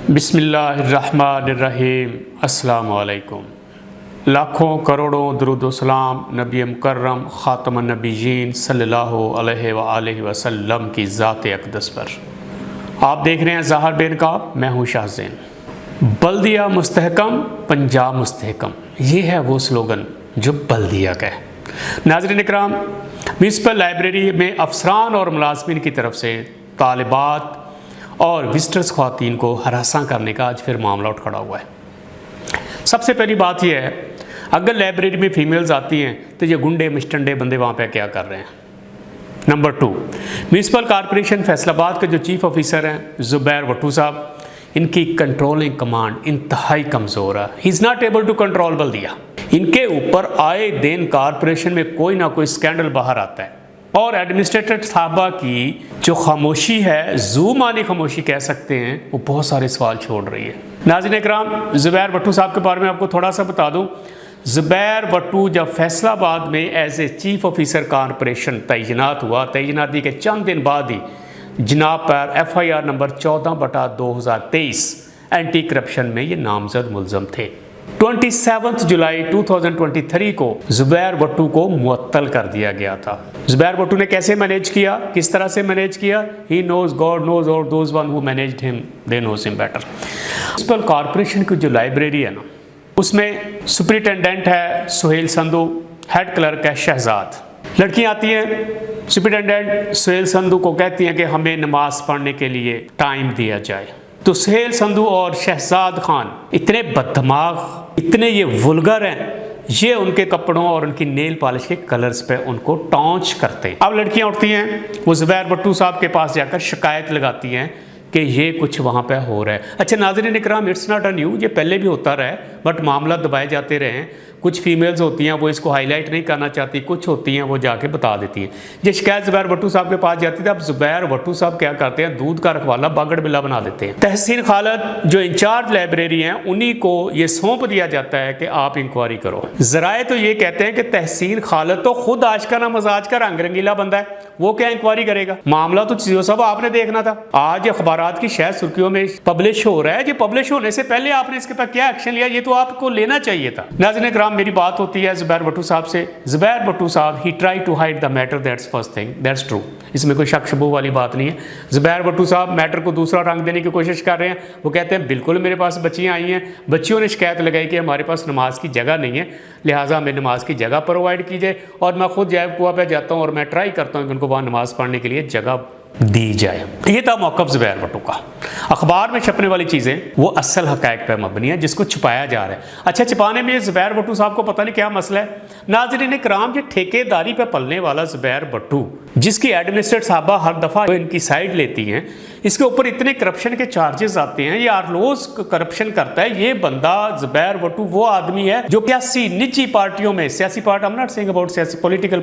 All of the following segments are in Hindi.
बिस्मिल्लाहिर्रहमानिर्रहीम। अस्सलाम वालेकुम। लाखों करोड़ों दुरूद व सलाम नबी मुकर्रम ख़ातमुन नबिय्यीन सल्लल्लाहु अलैहि वसल्लम की ज़ात अक़दस पर। आप देख रहे हैं ज़ाहर बेनकाब, मैं हूँ शाहज़ैन। बल्दिया मुस्तहकम, पंजाब मुस्तहकम, ये है वो स्लोगन जो बल्दिया का है। नाज़रीन इकराम, म्यूनसिपल लाइब्रेरी में अफसरान और मुलाज़मीन की तरफ से तालिबात और विजिटर्स ख़वातीन को हरासा करने का आज फिर मामला उठ खड़ा हुआ है। सबसे पहली बात यह है, अगर लाइब्रेरी में फ़ीमेल्स आती हैं तो ये गुंडे मुश्तंडे बंदे वहाँ पे क्या कर रहे हैं। नंबर 2, म्यूनसिपल कॉरपोरेशन फैसलाबाद के जो चीफ़ ऑफिसर हैं ज़ुबैर भट्टू साहब, इनकी कंट्रोलिंग कमांड इंतहाई कमज़ोर है। He is not able to control बल्दिया। इनके ऊपर आए दिन कॉरपोरेशन में कोई ना कोई स्कैंडल बाहर आता है और एडमिनिस्ट्रेटर साहबा की जो खामोशी है, ज़ुबानी खामोशी कह सकते हैं, वो बहुत सारे सवाल छोड़ रही है। नाज़रीन इकराम, ज़ुबैर भट्टू साहब के बारे में आपको थोड़ा सा बता दूं। ज़ुबैर भट्टू जब फैसलाबाद में as a chief officer corporation तैनात हुआ, तैनाती के चंद दिन बाद ही जनाब पर FIR नंबर 14/2023 एंटी करप्शन में ये नामजद मुलज़म थे। 27 जुलाई 2023 को ज़ुबैर भट्टू को मुअत्तल कर दिया गया था। ज़ुबैर भट्टू ने कैसे मैनेज किया, किस तरह से मैनेज किया? ही नोज़, गॉड नोज़, और those one who managed him they know him better. Municipal corporation की जो लाइब्रेरी है ना, उसमें सुपरिटेंडेंट है सुहेल संधू, हेड क्लर्क है शहजाद। लड़कियाँ आती हैं, सुपरिटेंडेंट सुहेल संधू को कहती हैं कि हमें नमाज पढ़ने के लिए टाइम दिया जाए। तो सुहेल संधू और शहजाद खान इतने बददिमाग, इतने ये वुल्गर हैं, ये उनके कपड़ों और उनकी नेल पॉलिश के कलर्स पे उनको टॉन्च करते हैं। अब लड़कियां उठती हैं, वो ज़ुबैर भट्टू साहब के पास जाकर शिकायत लगाती हैं कि ये कुछ वहाँ पे हो रहा है। अच्छा नाज़रीन इकराम, इट्स नॉट अ न्यू, ये पहले भी होता रहा है, बट मामला दबाए जाते रहे हैं। कुछ फीमेल्स होती हैं वो इसको हाईलाइट नहीं करना चाहती, कुछ होती हैं वो जाके बता देती हैं। ये शिकायत ज़ुबैर भट्टू साहब के पास जाती थी। अब ज़ुबैर भट्टू साहब क्या करते हैं, दूध का रखवाला बागड़ बिल्ला बना देते हैं। तहसीन खालद जो इंचार्ज लाइब्रेरी हैं, उन्हीं को ये सौंप दिया जाता है कि आप इंक्वायरी करो। ज़राए तो ये कहते हैं कि तहसीन खालद तो खुद आशिकाना मजाज का रंग रंगीला बंदा है, वो क्या इंक्वायरी करेगा? मामला तो चीज़ों सब आपने देखना था। आज अखबारात की शायद सुर्खियों में पब्लिश हो रहा है, ये पब्लिश होने से पहले आपने इसके पर क्या एक्शन लिया, ये तो आपको लेना चाहिए था। नाज़रीन इकराम, मेरी बात होती है ज़ुबैर भट्टू साहब से। ज़ुबैर भट्टू साहब he try to hide the matter, that's first thing, that's true, इसमें कोई शक शबू वाली बात नहीं है। ज़ुबैर भट्टू साहब मैटर को दूसरा रंग देने की कोशिश कर रहे हैं। वो कहते हैं बिल्कुल मेरे पास बच्चियाँ आई हैं, बच्चियों ने शिकायत लगाई कि हमारे पास नमाज की जगह नहीं है, लिहाजा हमें नमाज की जगह प्रोवाइड कीजिए, और मैं खुद जैब कुआं पे जाता हूँ और मैं ट्राई करता हूँ कि उनको वहाँ नमाज पढ़ने के लिए जगह दी जाए। ये था मौक़िफ़ ज़ुबैर भट्टू का। अखबार में छपने वाली चीज़ें वो असल हक़ाइक़ पर मबनी है, जिसको छुपाया जा रहा है। अच्छा, छुपाने में ज़ुबैर भट्टू साहब को पता नहीं क्या मसला है। नाज़रीन इकराम, ये ठेकेदारी पे पलने वाला ज़ुबैर भट्टू, जिसकी एडमिनिस्ट्रेटर साहबा हर दफ़ा इनकी साइड लेती हैं, इसके ऊपर इतने करप्शन के चार्जेस आते हैं, ये हर रोज़ करप्शन करता है। ये बंदा ज़ुबैर भट्टू वो आदमी है जो सियासी निजी पार्टियों में, सियासी party, I am not saying about सियासी पॉलिटिकल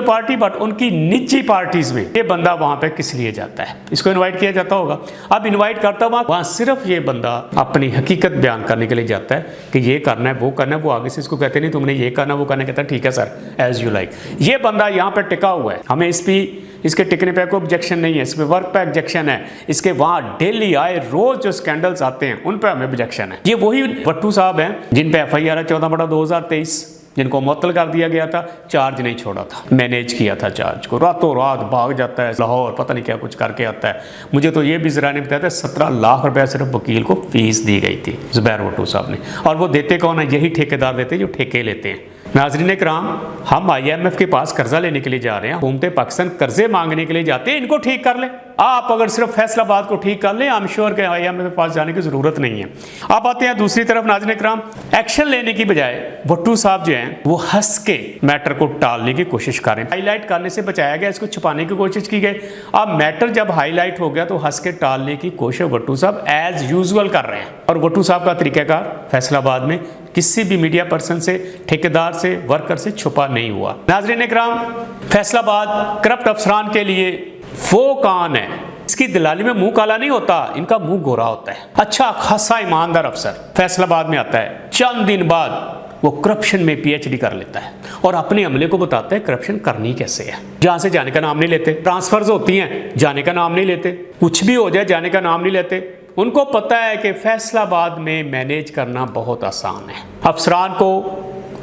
पार्टी, बट उनकी निजी पार्टीज में ये बंदा वहां पे किस लिए जाता है? इसको इनवाइट किया जाता होगा। अब इनवाइट करता हुआ वहां सिर्फ ये बंदा अपनी हकीकत बयान करने के लिए जाता है कि ये करना है, वो करना है। वो आगे से इसको कहते नहीं तुमने ये करना, वो करना, कहता है ठीक है सर, एज यू लाइक। ये बंदा यहाँ पे टिका हुआ है, हमें इसके टिकने पे कोई ऑब्जेक्शन नहीं है, इस पे वर्क पे ऑब्जेक्शन है, इसके वहाँ डेली आए रोज जो स्कैंडल्स आते हैं उन पे हमें ऑब्जेक्शन है। ये वही भट्टू साहब हैं जिन पे FIR है 14/2023, जिनको मुअत्तल कर दिया गया था, चार्ज नहीं छोड़ा था, मैनेज किया था चार्ज को। रातों रात भाग जाता है लाहौर, पता नहीं क्या कुछ करके आता है। मुझे तो ये भी ज़रा ने बताया था 17 लाख रुपया सिर्फ वकील को फीस दी गई थी ज़ुबैर भट्टू साहब ने, और वो देते कौन है? यही ठेकेदार देते जो ठेके लेते हैं। नाज़रीन इकराम, हम IMF के पास कर्जा लेने के लिए जा रहे हैं, हुकूमत पाकिस्तान कर्जे मांगने के लिए जाते हैं, इनको ठीक कर ले। आप अगर सिर्फ फैसलाबाद को ठीक कर ले, आई एम श्योर के IMF के पास जाने की ज़रूरत नहीं है। आप आते हैं दूसरी तरफ, नाज़रीन इकराम, एक्शन लेने की बजाय भट्टू साहब जो हैं वो हंस के मैटर को टालने की कोशिश कर रहे हैं। हाईलाइट करने से बचाया गया, इसको छुपाने की कोशिश की गई। अब मैटर जब हाईलाइट हो गया तो हंस के टालने की कोशिश भट्टू साहब एज यूजुअल कर रहे हैं। और भट्टू साहब का तरीक़ाकार फैसलाबाद में किसी भी मीडिया पर्सन से, ठेकेदार से, वर्कर से छुपा नहीं हुआ। नाज़रीन इकराम, फैसलाबाद करप्ट अफसरान के लिए वो कान है, इसकी दलाली में मुंह काला नहीं होता, इनका मुंह गोरा होता है। अच्छा खासा ईमानदार अफसर फैसलाबाद में आता है, चंद दिन बाद वो करप्शन में PhD कर लेता है और अपने अमले को बताता है करप्शन करनी कैसे है। जहां से जाने का नाम नहीं लेते, ट्रांसफर्स होती हैं जाने का नाम नहीं लेते, कुछ भी हो जाए जाने का नाम नहीं लेते, उनको पता है कि फैसलाबाद में मैनेज करना बहुत आसान है, अफसरान को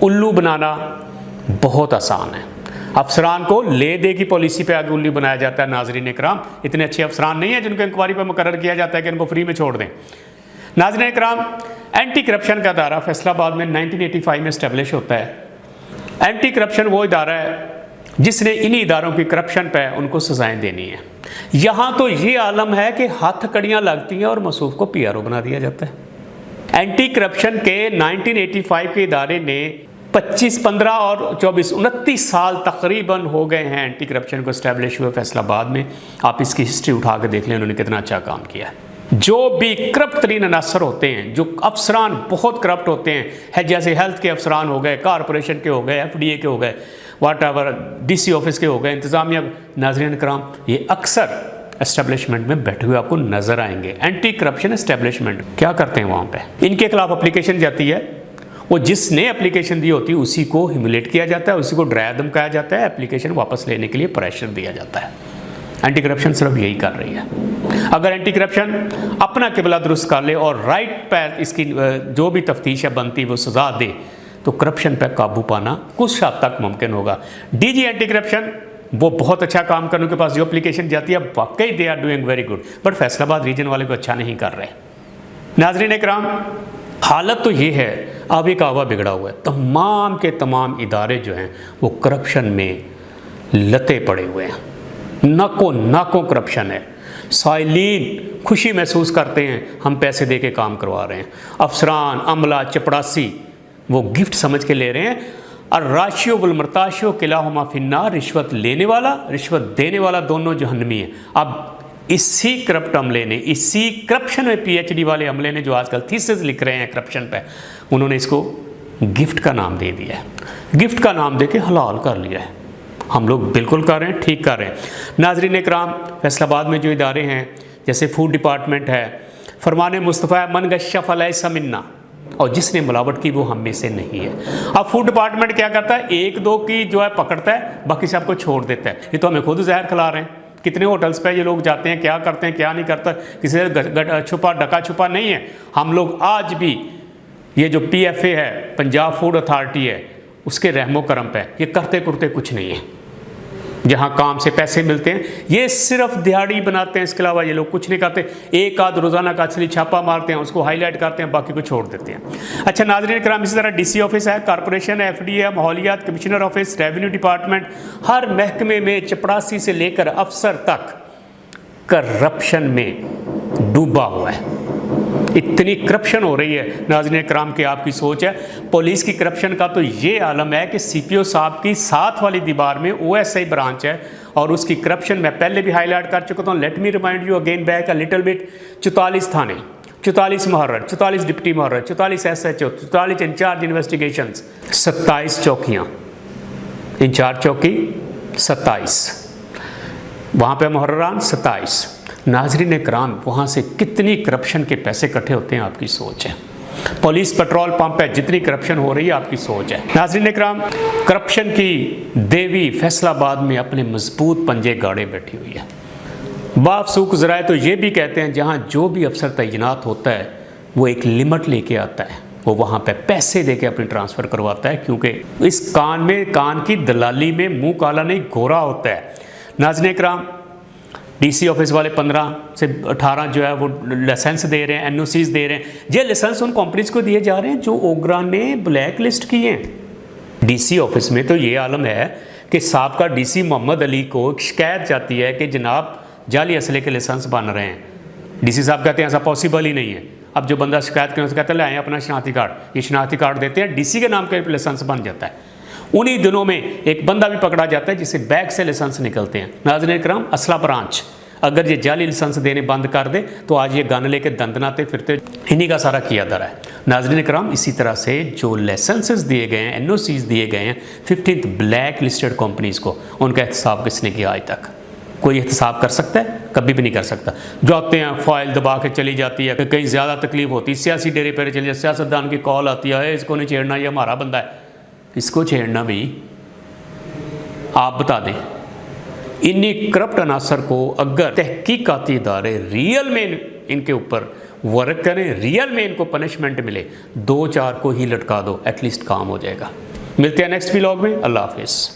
उल्लू बनाना बहुत आसान है, अफसरान को ले दे की पॉलिसी पे आगे उल्लू बनाया जाता है। नाजरीन इकराम, इतने अच्छे अफसरान नहीं है जिनको इंक्वायरी पर मुकर्रर किया जाता है कि इनको फ्री में छोड़ दें। नाजरीन इकराम, एंटी करप्शन का इदारा फैसलाबाद में 1985 में इस्टेब्लिश होता है। एंटी करप्शन वो इदारा है जिसने इन्हीं इदारों की करप्शन पे उनको सजाएं देनी है। यहाँ तो ये आलम है कि हाथ कड़ियाँ लगती हैं और मसूफ को PRO बना दिया जाता है। एंटी करप्शन के 1985 के इदारे ने 25, 15 और 24, 29 साल तकरीबन हो गए हैं एंटी करप्शन को इस्टेब्लिश हुए फैसलाबाद में। आप इसकी हिस्ट्री उठा के देख लें, उन्होंने कितना अच्छा काम किया है। जो भी करप्ट तरीन अनासर होते हैं, जो अफसरान बहुत करप्ट होते हैं, जैसे हेल्थ के अफसरान हो गए, कारपोरेशन के हो गए, FDA के हो गए, वाट एवर DC ऑफिस के हो गए, इंतज़ामिया, नाज़रीन कराम, ये अक्सर एस्टेब्लिशमेंट में बैठे हुए आपको नजर आएंगे। एंटी करप्शन एस्टेब्लिशमेंट क्या करते हैं वहाँ पे? इनके खिलाफ एप्लीकेशन जाती है, वो जिसने एप्लीकेशन दी होती है उसी को ह्यूमिलेट किया जाता है, उसी को डराया धमकाया जाता है, एप्लीकेशन वापस लेने के लिए प्रेशर दिया जाता है। एंटी करप्शन सिर्फ यही कर रही है। अगर एंटी करप्शन अपना किबला दुरुस्त कर ले और राइट पर इसकी जो भी तफ्तीश है बनती वो सजा दे, तो करप्शन पर काबू पाना कुछ हद तक मुमकिन होगा। DG एंटी करप्शन वो बहुत अच्छा काम करने के पास जो एप्लीकेशन जाती है, वाकई they are doing very good, but Faisalabad region वाले को अच्छा नहीं कर रहे। नाजरीन इकराम, हालत तो ये है, आबी का आवा बिगड़ा हुआ है। तमाम के तमाम इदारे जो हैं वो करप्शन में लते पड़े हुए हैं, नाकों करप्शन है। साइलीन खुशी महसूस करते हैं हम पैसे दे के काम करवा रहे हैं, अफसरान, अमला, चपड़ासी वो गिफ्ट समझ के ले रहे हैं। और राशियो वलमरताशियो किलाहुमा फिन्नार, रिश्वत लेने वाला रिश्वत देने वाला दोनों जहन्नमी है। अब इसी करप्ट अमले ने, इसी करप्शन में PhD वाले अमले ने जो आजकल थीसिस लिख रहे हैं करप्शन पे, उन्होंने इसको गिफ्ट का नाम दे दिया है। गिफ्ट का नाम दे के हलाल कर लिया है। हम लोग बिल्कुल कर रहे हैं, ठीक कर रहे हैं। नाजरीन इकराम, फैसलाबाद में जो इदारे हैं जैसे फूड डिपार्टमेंट है, फरमान मुस्तफ़ा मन गश्शा फलैसा मिन्ना, और जिसने मिलावट की वो हम में से नहीं है। अब फूड डिपार्टमेंट क्या करता है, एक दो की जो है पकड़ता है, बाकी सबको छोड़ देता है। ये तो हमें खुद जहर खिला रहे हैं। कितने होटल्स पे ये लोग जाते हैं, क्या करते हैं क्या नहीं करता, किसी से छुपा डका छुपा नहीं है। हम लोग आज भी ये जो PFA है, पंजाब फूड अथॉरिटी है, उसके रहमो करम पे ये करते कुरते कुछ नहीं है। जहाँ काम से पैसे मिलते हैं ये सिर्फ दिहाड़ी बनाते हैं, इसके अलावा ये लोग कुछ नहीं करते। एक आध रोज़ाना का असली छापा मारते हैं, उसको हाईलाइट करते हैं, बाकी को छोड़ देते हैं। अच्छा नाज़रीन कराम, इसी तरह DC ऑफिस है, कारपोरेशन है, FDA है, माहौलियात, कमिश्नर ऑफिस, रेवेन्यू डिपार्टमेंट, हर महकमे में चपड़ासी से लेकर अफसर तक करप्शन में डूबा हुआ है। इतनी करप्शन हो रही है नाज़रीन कराम की आपकी सोच है। पुलिस की करप्शन का तो ये आलम है कि CPO साहब की साथ वाली दीवार में OSI ब्रांच है और उसकी करप्शन मैं पहले भी हाईलाइट कर चुका हूँ। Let me remind you again back a little bit. 44 थाने, 44 मुहर्रर, 44 डिप्टी मुहर्रर, 44 SHO, 44 इंचार्ज इन्वेस्टिगेशंस, 27 चौकियाँ, इंचार्ज चौकी 27, वहाँ पे मुहर्ररान 27। नाज़रीन कराम, वहाँ से कितनी करप्शन के पैसे इकट्ठे होते हैं आपकी सोच है। पुलिस पेट्रोल पंप पे जितनी करप्शन हो रही है आपकी सोच है। नाज़रीन कराम, करप्शन की देवी फैसलाबाद में अपने मजबूत पंजे गाड़े बैठी हुई है। बाफसूक ज़राए तो ये भी कहते हैं जहाँ जो भी अफसर तैनात होता है वो एक लिमिट लेके आता है, वो वहाँ पे पैसे दे के अपनी ट्रांसफ़र करवाता है, क्योंकि इस कान की दलाली में मुँह काला नहीं गोरा होता है। नाज़रीन कराम, DC ऑफिस वाले 15 से 18 जो है वो लाइसेंस दे रहे हैं, NOCs दे रहे हैं। ये लाइसेंस उन कंपनीज़ को दिए जा रहे हैं जो ओगरा ने ब्लैक लिस्ट किए हैं। DC ऑफिस में तो ये आलम है कि साहब का DC मोहम्मद अली को शिकायत जाती है कि जनाब जाली असले के लाइसेंस बन रहे हैं। DC साहब कहते हैं ऐसा पॉसिबल ही नहीं है। अब जो बंदा शिकायत करें उससे कहते हैं लाएँ अपना शनाख्ती कार्ड, ये शनाख्ती कार्ड देते हैं, DC के नाम पर लाइसेंस बन जाता है। उन्हीं दिनों में एक बंदा भी पकड़ा जाता है जिससे बैग से लाइसेंस निकलते हैं। नाज़रीन कराम, असला ब्रांच अगर ये जाली लाइसेंस देने बंद कर दे तो आज ये गन लेके दंदनाते फिरते, इन्हीं का सारा किया दरा है। नाज़रीन कराम, इसी तरह से जो लाइसेंसेस दिए गए हैं, NOCs दिए गए हैं 15th ब्लैक लिस्टेड कंपनीज़ को, उनका एहतसाब किसने किया आज तक? कोई एहतसाब कर सकता है? कभी भी नहीं कर सकता। जो आते हैं फाइल दबा के चली जाती है, कहीं ज़्यादा तकलीफ होती है, सियासी डेरे पर चली जाती, सियासतदान की कॉल आती है, इसको नहीं छेड़ना, ये हमारा बंदा है। इसको छेड़ना भी आप बता दें। इन्हीं करप्ट अनासर को अगर तहकीकाती इदारे रियल में इनके ऊपर वर्क करें, रियल में इनको पनिशमेंट मिले, 2-4 को ही लटका दो, एटलीस्ट काम हो जाएगा। मिलते हैं नेक्स्ट व्लॉग में। अल्लाह हाफिज़।